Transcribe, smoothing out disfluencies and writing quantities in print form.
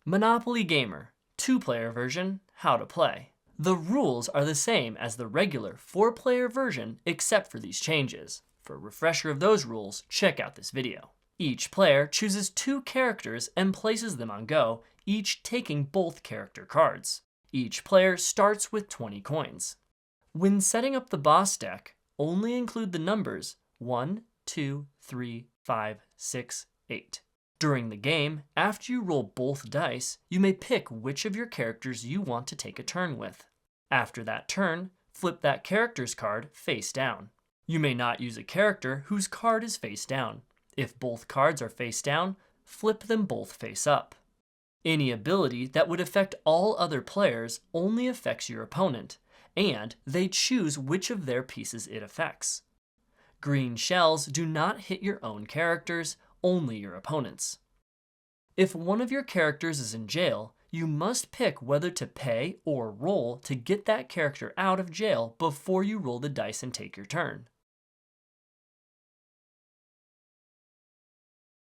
Monopoly Gamer, 2-player version, how to play. The rules are the same as the regular 4-player version except for these changes. For a refresher of those rules, check out this video. Each player chooses 2 characters and places them on go, each taking both character cards. Each player starts with 20 coins. When setting up the boss deck, only include the numbers 1, 2, 3, 5, 6, 8. During the game, after you roll both dice, you may pick which of your characters you want to take a turn with. After that turn, flip that character's card face down. You may not use a character whose card is face down. If both cards are face down, flip them both face up. Any ability that would affect all other players only affects your opponent, and they choose which of their pieces it affects. Green shells do not hit your own characters, only your opponent's. If one of your characters is in jail, you must pick whether to pay or roll to get that character out of jail before you roll the dice and take your turn.